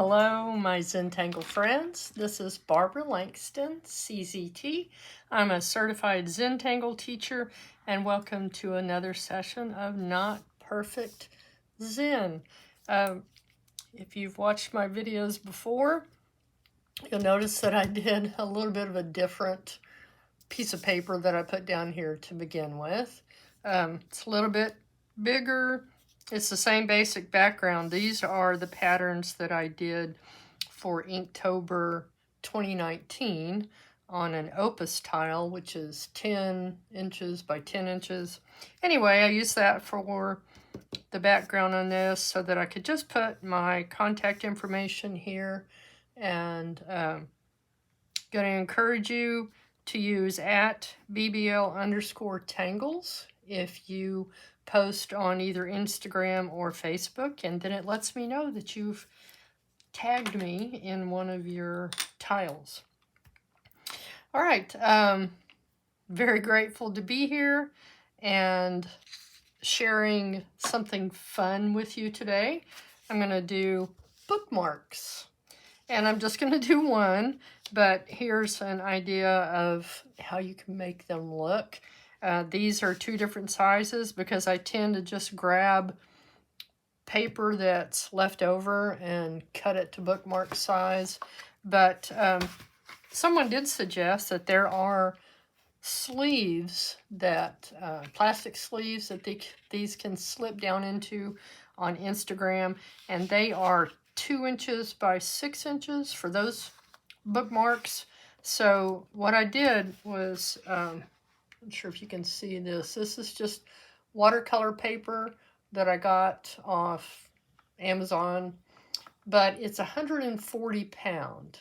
Hello, my Zentangle friends. This is Barbara Langston, CZT. I'm a Certified Zentangle Teacher, and welcome to another session of Not Perfect Zen. If you've watched my videos before, you'll notice that I did a little bit of a different piece of paper that I put down here to begin with. It's a little bit bigger. It's the same basic background. These are the patterns that I did for Inktober 2019 on an Opus tile, which is 10 inches by 10 inches. Anyway, I used that for the background on this so that I could just put my contact information here, and going to encourage you to use @BBL_tangles if you post on either Instagram or Facebook, and then it lets me know that you've tagged me in one of your tiles. All right, very grateful to be here and sharing something fun with you today. I'm going to do bookmarks, and I'm just going to do one, but here's an idea of how you can make them look. These are two different sizes because I tend to just grab paper that's left over and cut it to bookmark size. But someone did suggest that there are sleeves, that plastic sleeves that these can slip down into on Instagram, and they are 2 inches by 6 inches for those bookmarks. So what I did was, I'm not sure if you can see this. This is just watercolor paper that I got off Amazon, but it's 140 pound.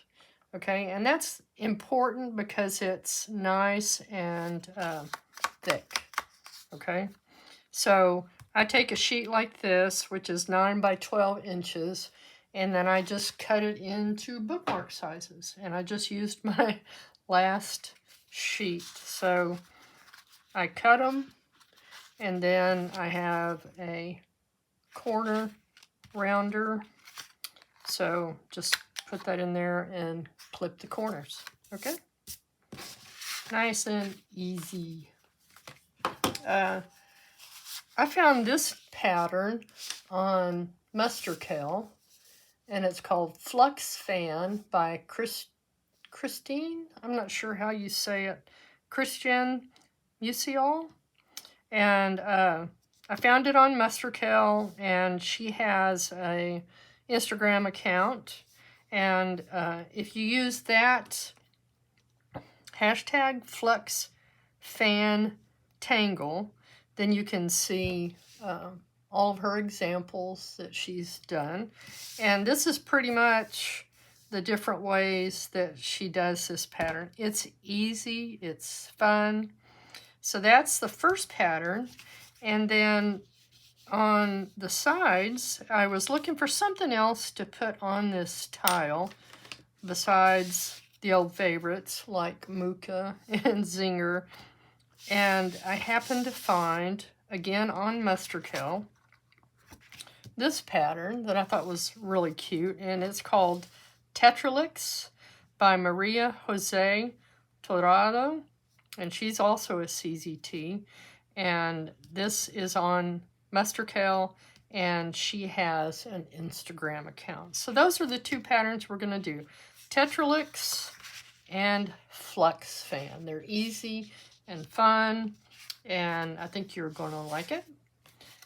Okay, and that's important because it's nice and thick. Okay, so I take a sheet like this, which is 9 by 12 inches, and then I just cut it into bookmark sizes, and I just used my last sheet. So I cut them, and then I have a corner rounder, so just put that in there and clip the corners. Okay, nice and easy. I found this pattern on Musiol, and it's called Fluxfan by Christine. I'm not sure how you say it. Christiane Musiol. And I found it on Musiol, and she has a Instagram account. And if you use that hashtag #FluxFanTangle, then you can see all of her examples that she's done. And this is pretty much the different ways that she does this pattern. It's easy, it's fun. So that's the first pattern. And then on the sides, I was looking for something else to put on this tile besides the old favorites like Muka and Zinger. And I happened to find, again on Musiol, this pattern that I thought was really cute, and it's called Tetralix by Maria Jose Torrado, and she's also a CZT, and this is on Musiol, and she has an Instagram account. So those are the two patterns we're going to do, Tetralix and Fluxfan. They're easy and fun, and I think you're going to like it.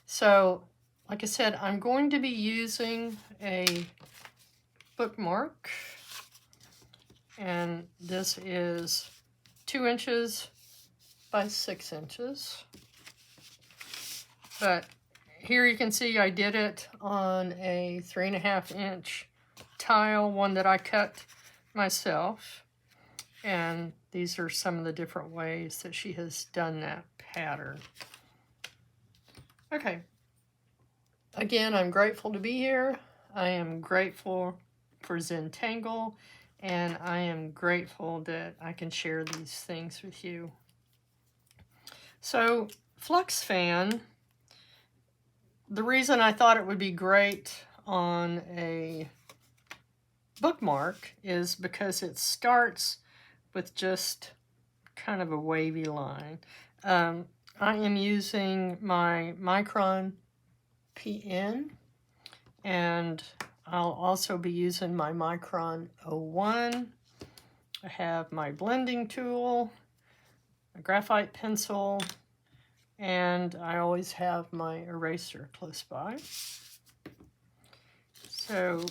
So like I said, I'm going to be using a bookmark, and this is 2 inches by 6 inches. But here you can see I did it on a 3.5 inch tile, one that I cut myself. And these are some of the different ways that she has done that pattern. Okay. Again, I'm grateful to be here. I am grateful for Zentangle, and I am grateful that I can share these things with you. So, Fluxfan, the reason I thought it would be great on a bookmark is because it starts with just kind of a wavy line. I am using my Micron PN, and I'll also be using my Micron 01. I have my blending tool, a graphite pencil, and I always have my eraser close by. So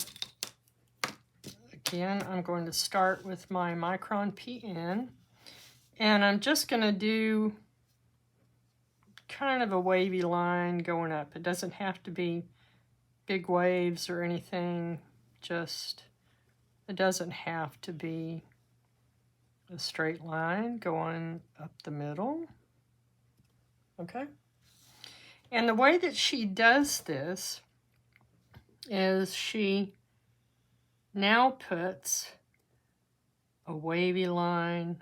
again, I'm going to start with my Micron PN, and I'm just going to do kind of a wavy line going up. It doesn't have to be big waves or anything, just it doesn't have to be a straight line going up the middle. Okay? And the way that she does this is she now puts a wavy line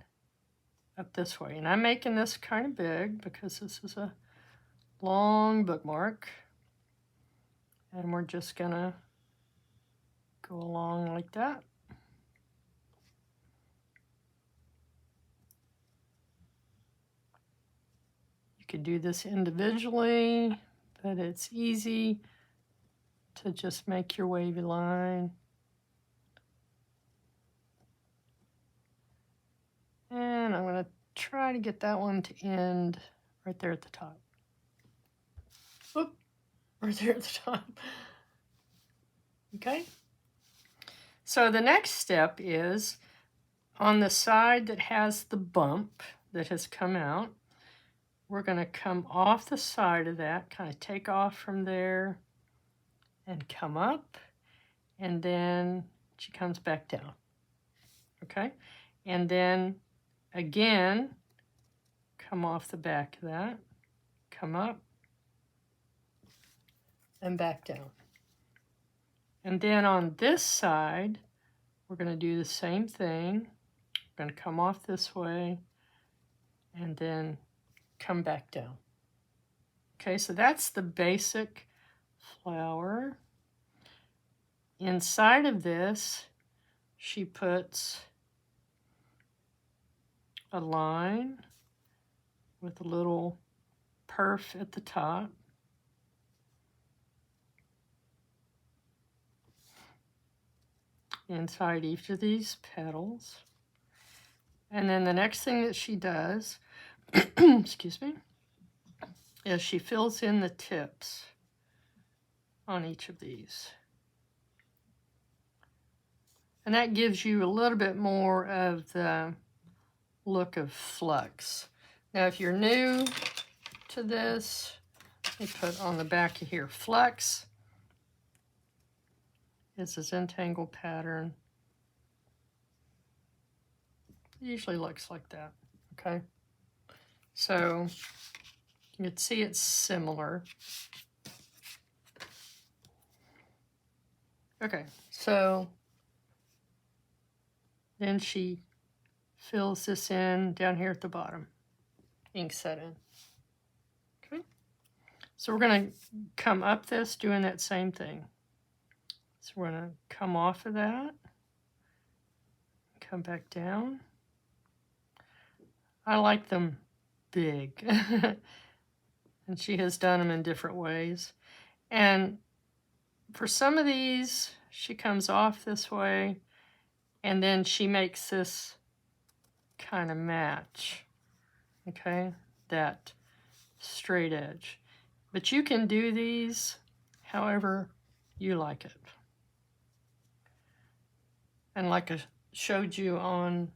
up this way. And I'm making this kind of big because this is a long bookmark. And we're just gonna go along like that. You could do this individually, but it's easy to just make your wavy line. And I'm going to try to get that one to end right there at the top. Oop, right there at the top. Okay. So the next step is on the side that has the bump that has come out, we're going to come off the side of that, kind of take off from there and come up, and then she comes back down. Okay. And then again, come off the back of that, come up, and back down. And then on this side, we're going to do the same thing. We're going to come off this way, and then come back down. Okay, so that's the basic flower. Inside of this, she puts a line with a little perf at the top. Inside each of these petals. And then the next thing that she does, excuse me, is she fills in the tips on each of these. And that gives you a little bit more of the look of flux. Now, if you're new to this, we put on the back of here, Flux is a Zentangle pattern. It usually looks like that, okay? So you can see it's similar. Okay, so then she fills this in down here at the bottom, ink set in. Okay, so we're going to come up this doing that same thing. So we're going to come off of that, come back down. I like them big, and she has done them in different ways. And for some of these, she comes off this way, and then she makes this kind of match, okay, that straight edge. But you can do these however you like it. And like I showed you on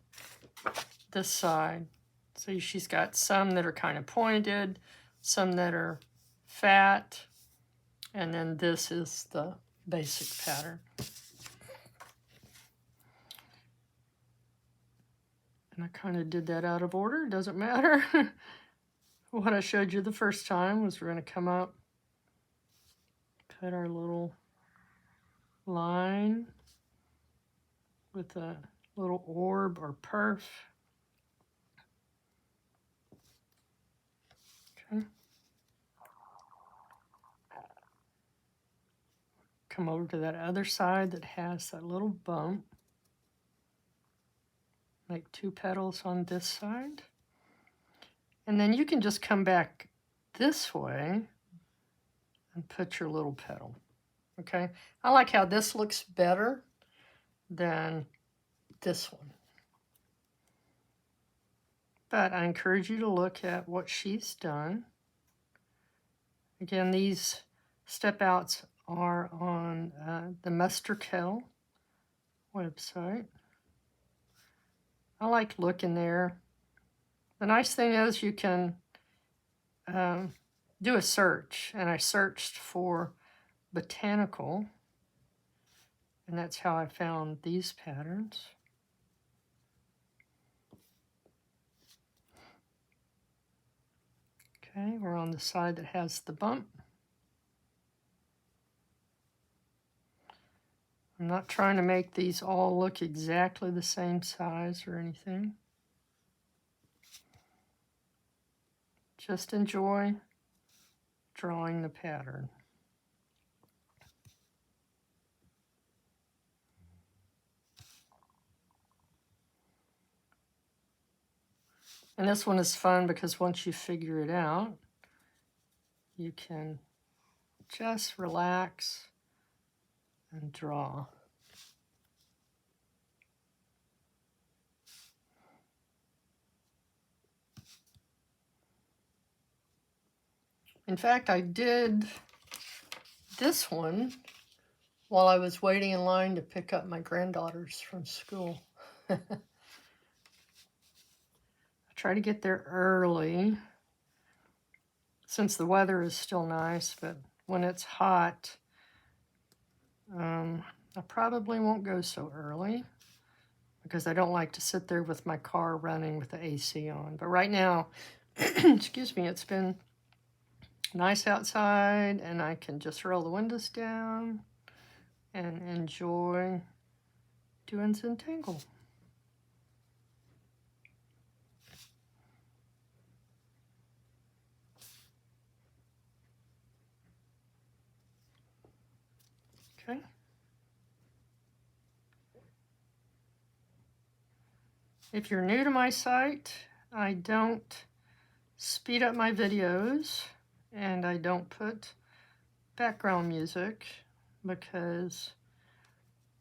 this side, so she's got some that are kind of pointed, some that are fat, and then this is the basic pattern. And I kind of did that out of order, doesn't matter. What I showed you the first time was we're going to come up, put our little line with a little orb or perf. Okay. come over to that other side that has that little bump. Make 2 petals on this side. And then you can just come back this way and put your little petal. Okay? I like how this looks better than this one. But I encourage you to look at what she's done. Again, these step outs are on the Musterkel website. I like looking there. The nice thing is you can do a search, and I searched for botanical, and that's how I found these patterns. Okay, we're on the side that has the bump. I'm not trying to make these all look exactly the same size or anything. Just enjoy drawing the pattern. And this one is fun because once you figure it out, you can just relax and draw. In fact, I did this one while I was waiting in line to pick up my granddaughters from school. I try to get there early since the weather is still nice, but when it's hot, I probably won't go so early because I don't like to sit there with my car running with the AC on. But right now, excuse me, it's been nice outside and I can just roll the windows down and enjoy doing Zentangle. Okay. If you're new to my site, I don't speed up my videos and I don't put background music because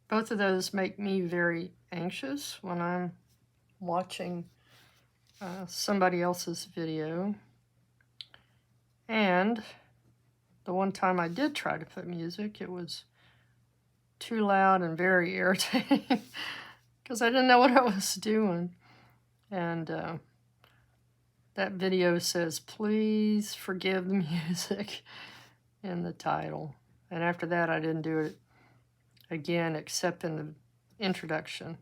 both of those make me very anxious when I'm watching somebody else's video. And the one time I did try to put music, it was too loud and very irritating because I didn't know what I was doing. And that video says, please forgive the music in the title. And after that, I didn't do it again except in the introduction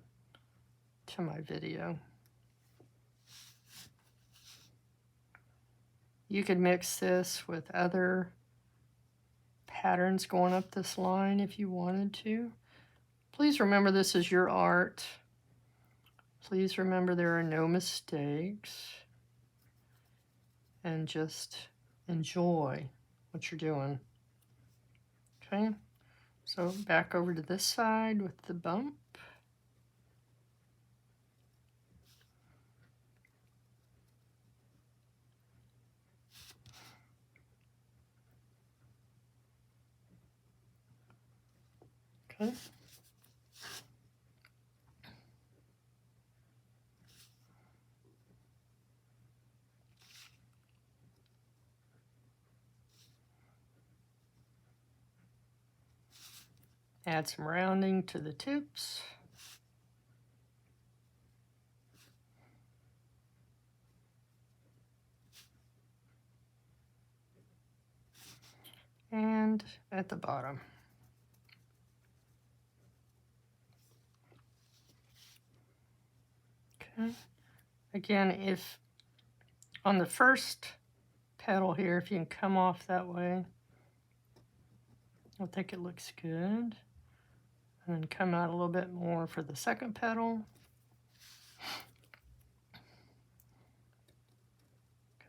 to my video. You could mix this with other patterns going up this line if you wanted to. Please remember this is your art. Please remember there are no mistakes. And just enjoy what you're doing. Okay, so back over to this side with the bump. Okay. Add some rounding to the tips. And at the bottom. Okay. Again, if on the first petal here, if you can come off that way, I think it looks good. And then come out a little bit more for the second petal.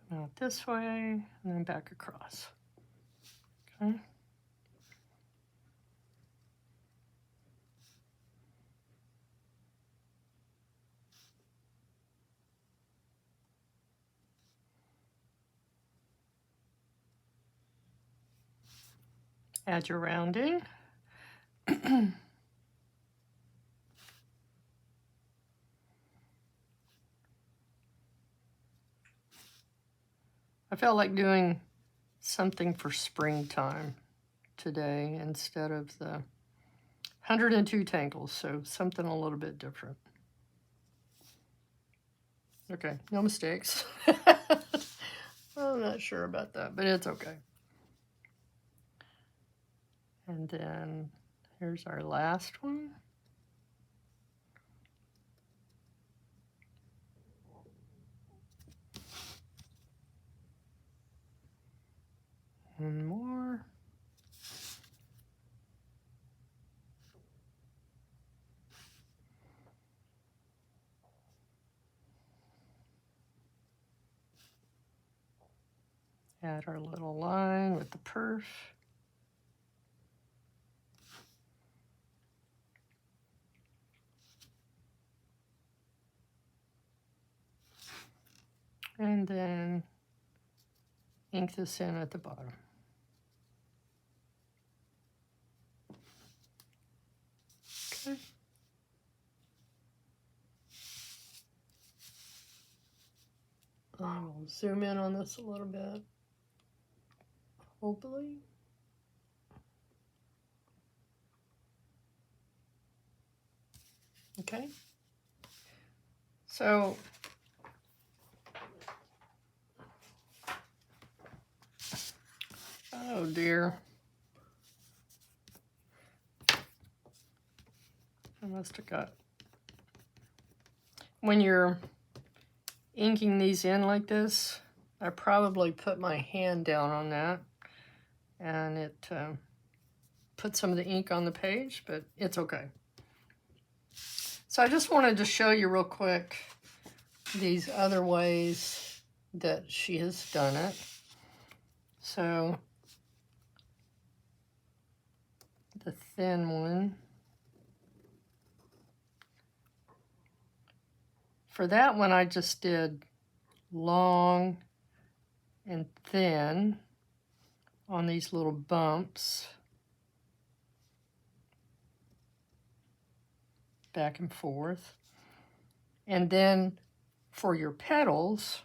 Come out this way, and then back across. Okay. Add your rounding. I felt like doing something for springtime today instead of the 102 tangles, so something a little bit different. Okay, no mistakes. I'm not sure about that, but it's okay. And then here's our last one. One more. Add our little line with the perf. And then ink this in at the bottom. Okay. I'll zoom in on this a little bit, hopefully. Okay. So oh dear. I must have got, when you're inking these in like this, I probably put my hand down on that and it put some of the ink on the page, but it's okay. So I just wanted to show you real quick these other ways that she has done it. So the thin one. For that one, I just did long and thin on these little bumps, back and forth. And then for your petals,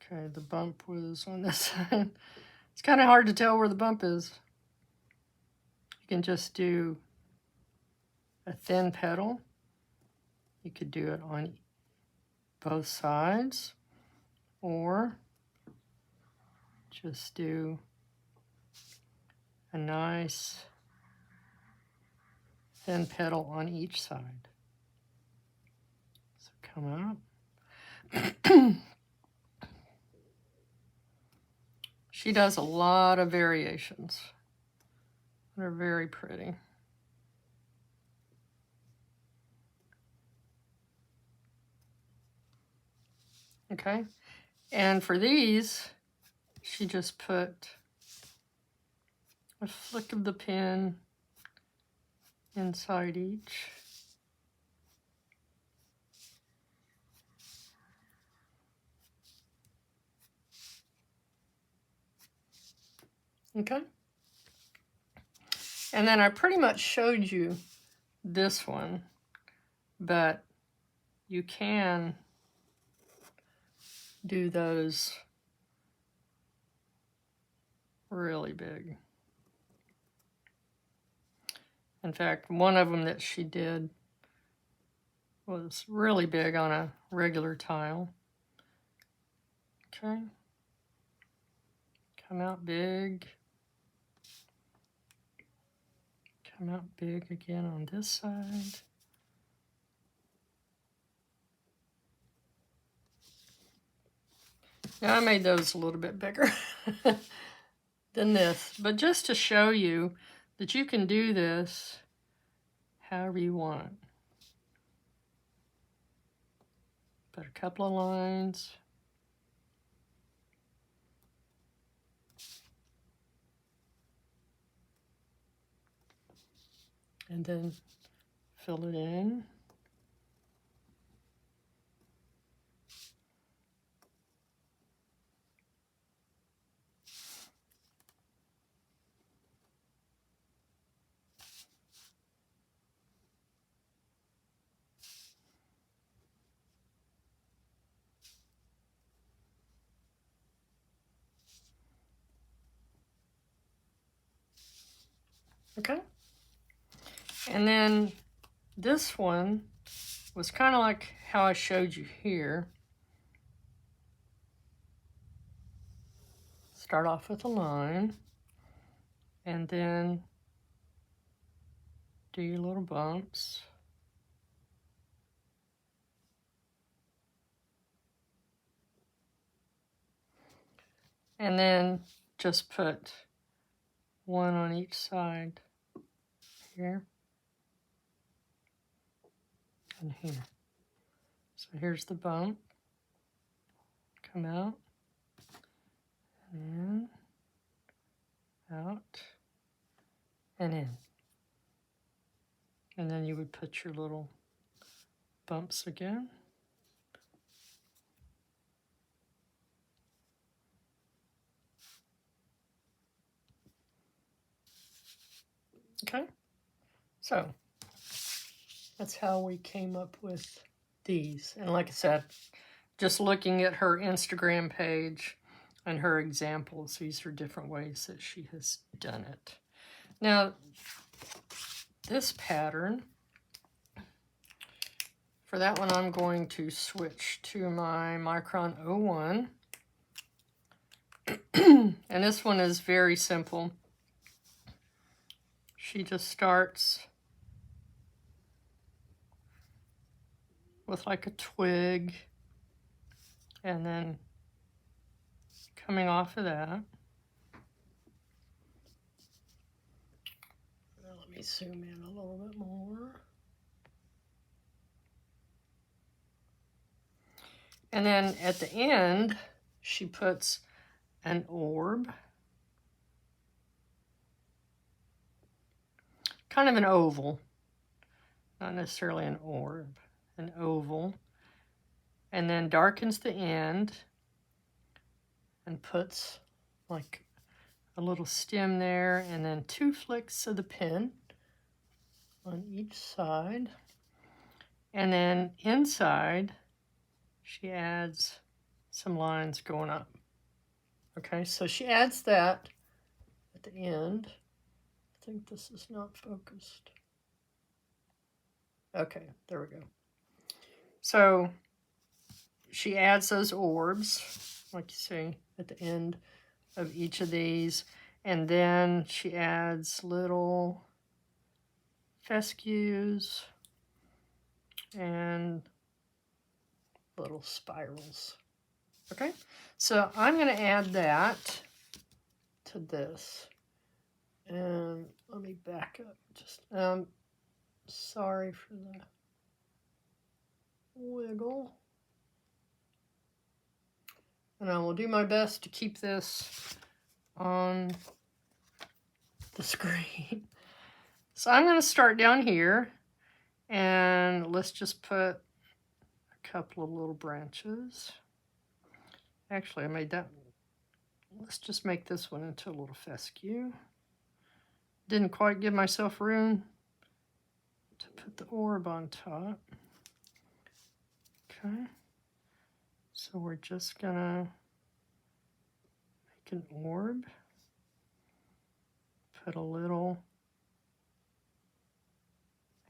okay, the bump was on this side. It's kind of hard to tell where the bump is. You can just do a thin petal. You could do it on both sides, or just do a nice thin petal on each side. So come up. She does a lot of variations. They're very pretty. Okay, and for these, she just put a flick of the pen inside each. Okay, and then I pretty much showed you this one, but you can do those really big. In fact, one of them that she did was really big on a regular tile. Okay. Come out big. Come out big again on this side. Now I made those a little bit bigger than this, but just to show you that you can do this however you want. Put a couple of lines. And then fill it in. Okay. And then this one was kind of like how I showed you here. Start off with a line, and then do your little bumps. And then just put one on each side here and here. So here's the bump. Come out and out and in. And then you would put your little bumps again. Okay, so that's how we came up with these. And like I said, just looking at her Instagram page and her examples, these are different ways that she has done it. Now, this pattern, for that one, I'm going to switch to my Micron 01. And this one is very simple. She just starts with like a twig, and then coming off of that. Let me zoom in a little bit more. And then at the end, she puts an orb. Kind of an oval. Not necessarily an orb. An oval. And then darkens the end and puts like a little stem there, and then 2 flicks of the pen on each side. And then inside, she adds some lines going up. Okay, so she adds that at the end. I think this is not focused. Okay, there we go. So she adds those orbs, like you see, at the end of each of these. And then she adds little fescues and little spirals. Okay, so I'm going to add that to this. And let me back up. Just sorry for the wiggle. And I will do my best to keep this on the screen. So I'm going to start down here, and let's just put a couple of little branches. Actually, I made that. Let's just make this one into a little fescue. Didn't quite give myself room to put the orb on top. Okay. So we're just gonna make an orb. Put a little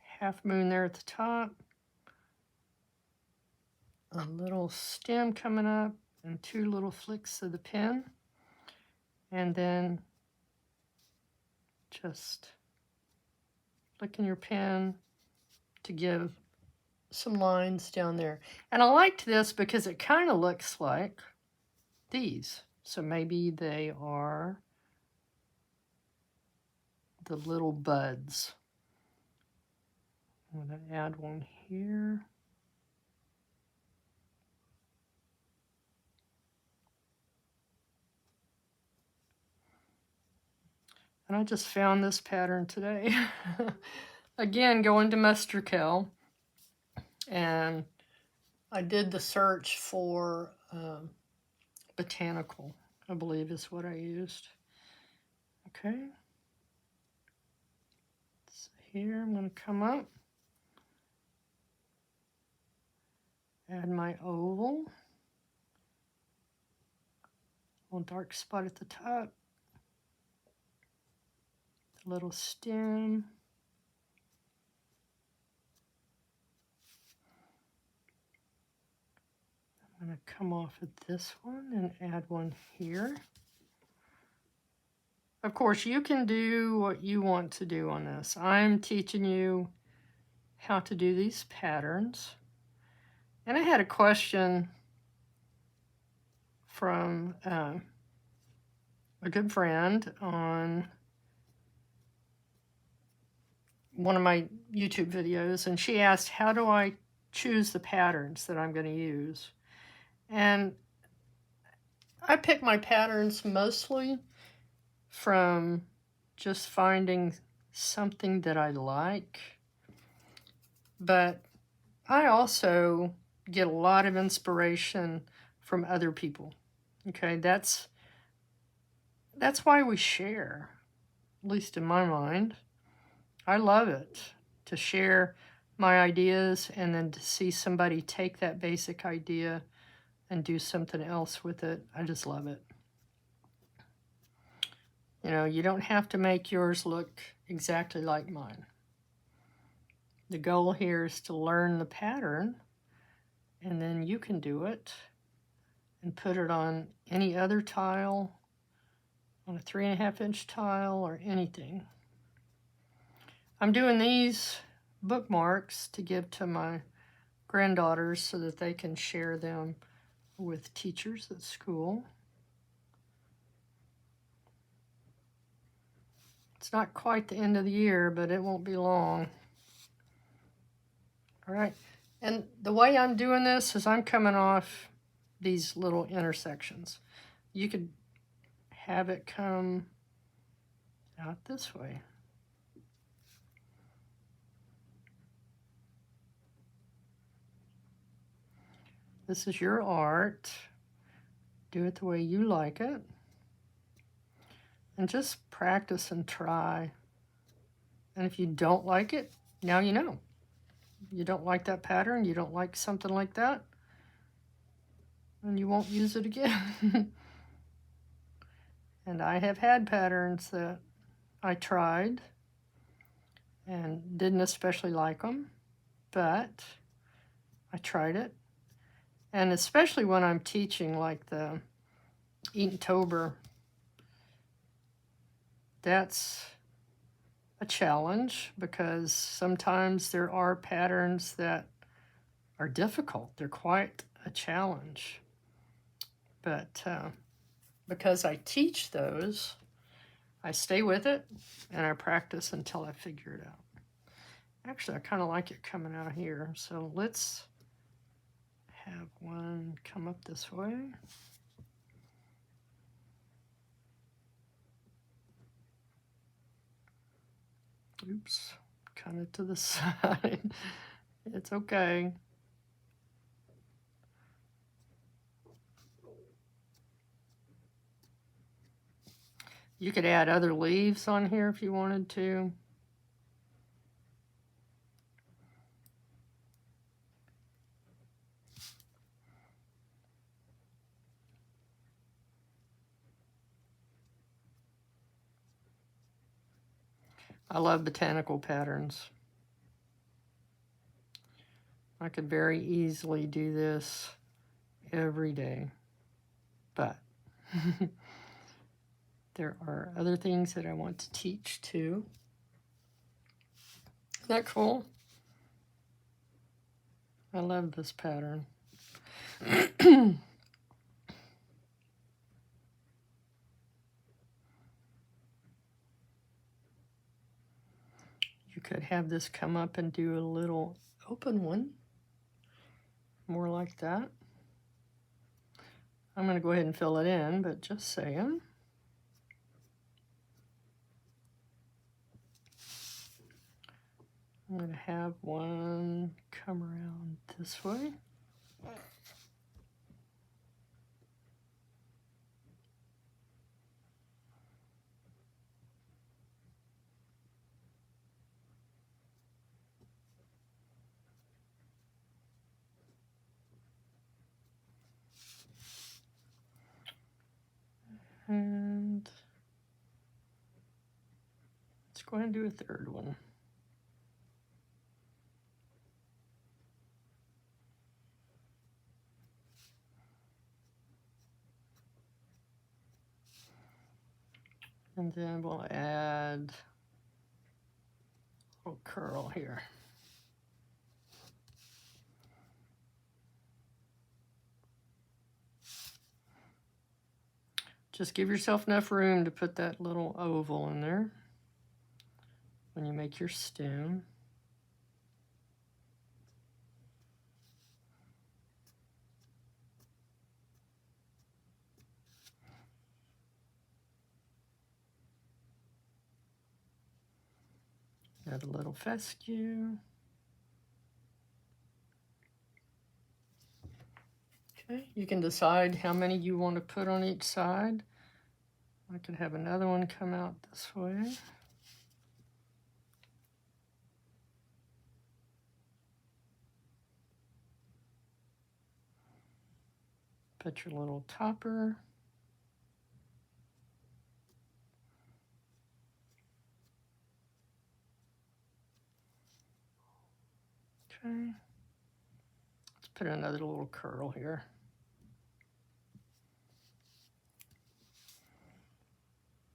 half moon there at the top. A little stem coming up and 2 little flicks of the pen. And then just flicking your pen to give some lines down there. And I liked this because it kind of looks like these. So maybe they are the little buds. I'm going to add one here. And I just found this pattern today. Again, going to Musterkel. And I did the search for botanical, I believe is what I used. Okay. So here I'm going to come up. Add my oval. A little dark spot at the top. little stem. I'm going to come off of this one and add one here. Of course, you can do what you want to do on this. I'm teaching you how to do these patterns. And I had a question from a good friend on one of my YouTube videos, and she asked, how do I choose the patterns that I'm going to use? And I pick my patterns mostly from just finding something that I like, but I also get a lot of inspiration from other people. Okay, that's why we share, at least in my mind. I love it to share my ideas and then to see somebody take that basic idea and do something else with it. I just love it. You know, you don't have to make yours look exactly like mine. The goal here is to learn the pattern, and then you can do it and put it on any other tile, on a 3.5-inch tile or anything. I'm doing these bookmarks to give to my granddaughters so that they can share them with teachers at school. It's not quite the end of the year, but it won't be long. All right, and the way I'm doing this is I'm coming off these little intersections. You could have it come out this way. This is your art. Do it the way you like it. And just practice and try. And if you don't like it, now you know. You don't like that pattern, you don't like something like that, and you won't use it again. And I have had patterns that I tried and didn't especially like them, but I tried it. And especially when I'm teaching like the Inktober, that's a challenge because sometimes there are patterns that are difficult. They're quite a challenge. But because I teach those, I stay with it and I practice until I figure it out. Actually, I kind of like it coming out here. So let's have one come up this way. Oops, kind of to the side. It's okay. You could add other leaves on here if you wanted to. I love botanical patterns. I could very easily do this every day, but there are other things that I want to teach too. Isn't that cool? I love this pattern. You could have this come up and do a little open one, more like that. I'm going to go ahead and fill it in, but just saying. I'm going to have one come around this way. And let's go ahead and do a third one. And then we'll add a little curl here. Just give yourself enough room to put that little oval in there when you make your stem. Add a little fescue. Okay, you can decide how many you want to put on each side. I could have another one come out this way. Put your little topper. Okay. Let's put another little curl here.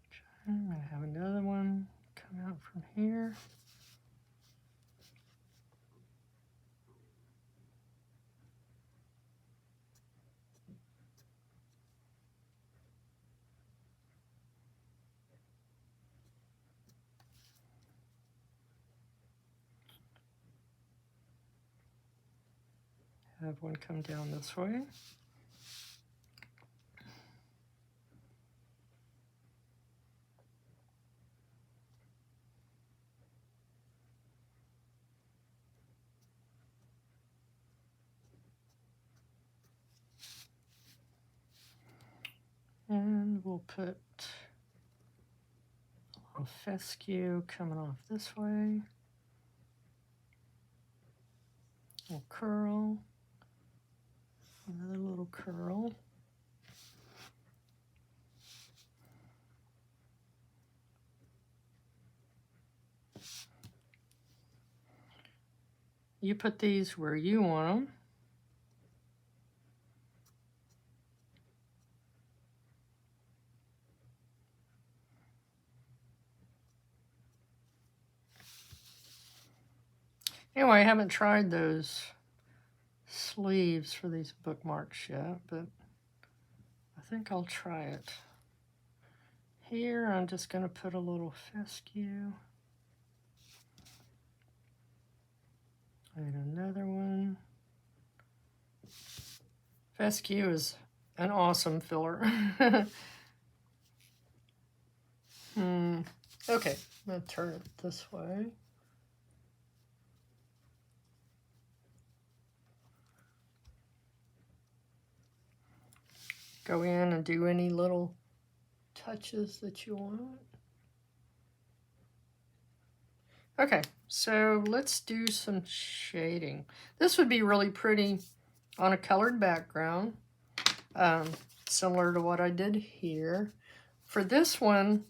Okay, I'm going to have another one come out from here. Have one come down this way. And we'll put a little fescue coming off this way. A little curl. Another little curl. You put these where you want them. Anyway, I haven't tried those sleeves for these bookmarks yet, but I think I'll try it. Here, I'm just going to put a little fescue. And another one. Fescue is an awesome filler. Okay, I'm going to turn it this way. Go in and do any little touches that you want. Okay, so let's do some shading. This would be really pretty on a colored background, similar to what I did here. For this one,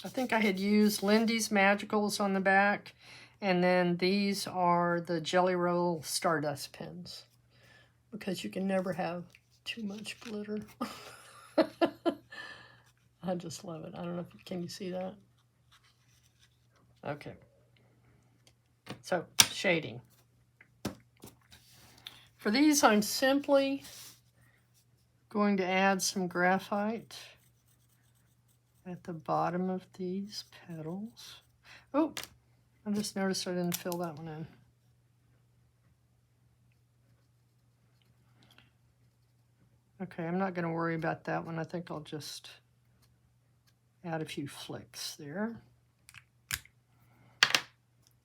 I think I had used Lindy's Magicals on the back, and then these are the Jelly Roll Stardust pens, because you can never have too much glitter. I just love it. I don't know if can you see that? Okay. So, shading. For these, I'm simply going to add some graphite at the bottom of these petals. Oh, I just noticed I didn't fill that one in. Okay, I'm not going to worry about that one. I think I'll just add a few flicks there.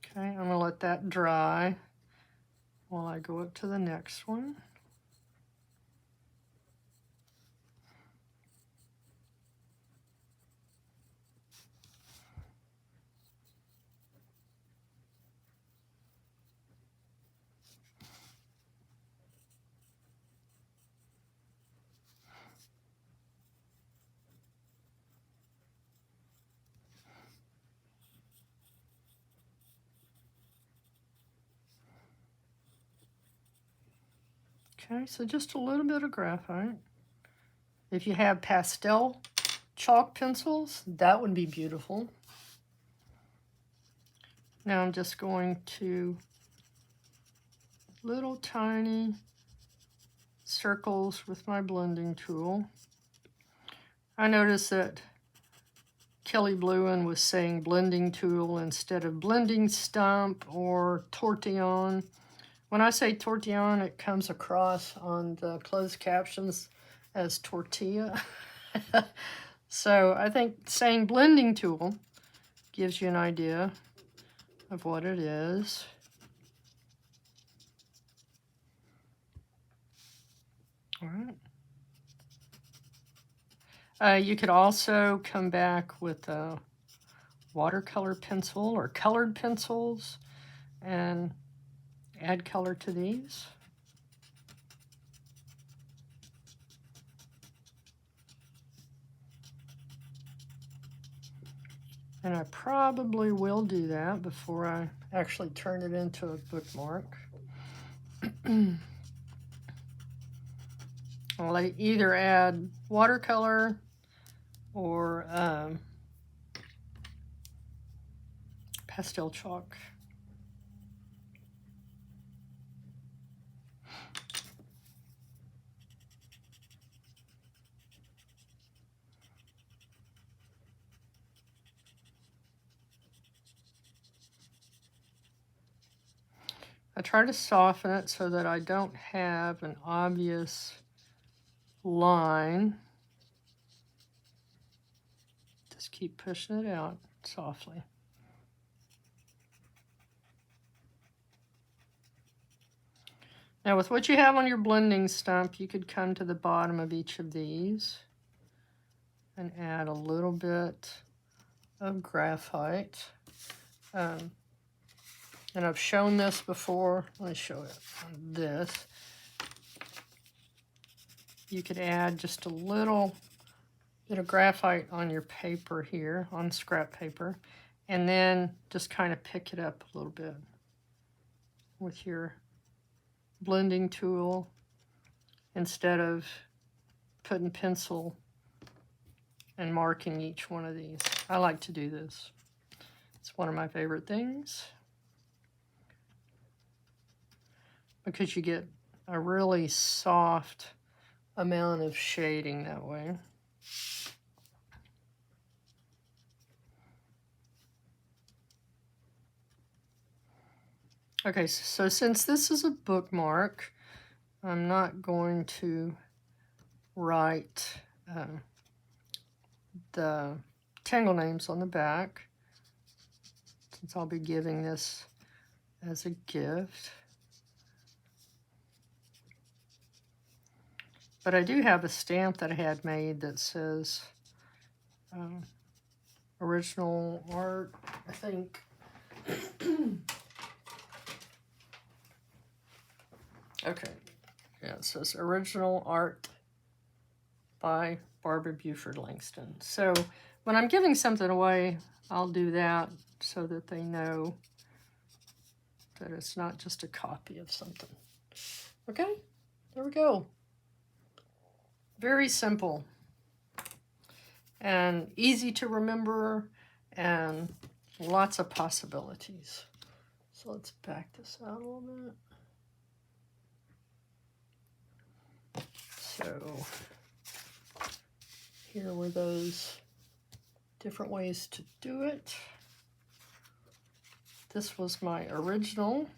Okay, I'm going to let that dry while I go up to the next one. Okay, so just a little bit of graphite. If you have pastel chalk pencils, that would be beautiful. Now I'm just going to little tiny circles with my blending tool. I noticed that Kelly Bluen was saying blending tool instead of blending stump or tortillon. When I say tortillon, it comes across on the closed captions as tortilla. So I think saying blending tool gives you an idea of what it is. All right. You could also come back with a watercolor pencil or colored pencils and add color to these. And I probably will do that before I actually turn it into a bookmark. I'll either add watercolor or pastel chalk. I try to soften it so that I don't have an obvious line. Just keep pushing it out softly. Now with what you have on your blending stump, you could come to the bottom of each of these and add a little bit of graphite. And I've shown this before. Let me show it on this. You could add just a little bit of graphite on your paper here, on scrap paper, and then just kind of pick it up a little bit with your blending tool instead of putting pencil and marking each one of these. I like to do this. It's one of my favorite things because you get a really soft amount of shading that way. Okay, so since this is a bookmark, I'm not going to write the tangle names on the back, since I'll be giving this as a gift. But I do have a stamp that I had made that says original art, I think. Okay, yeah, it says original art by Barbara Langston. So when I'm giving something away, I'll do that so that they know that it's not just a copy of something. Okay, there we go. Very simple and easy to remember and lots of possibilities. So let's back this out a little bit. So here were those different ways to do it. This was my original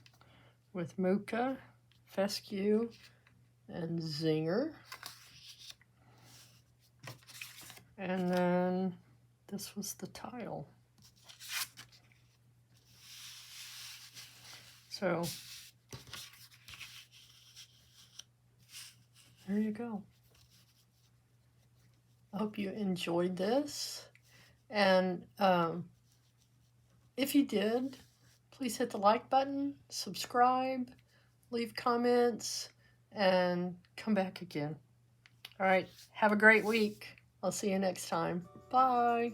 with Muka, Fescue, and Zinger. And then this was the tile. So there you go. I hope you enjoyed this. And if you did, please hit the like button, subscribe, leave comments, and come back again. All right, have a great week. I'll see you next time. Bye.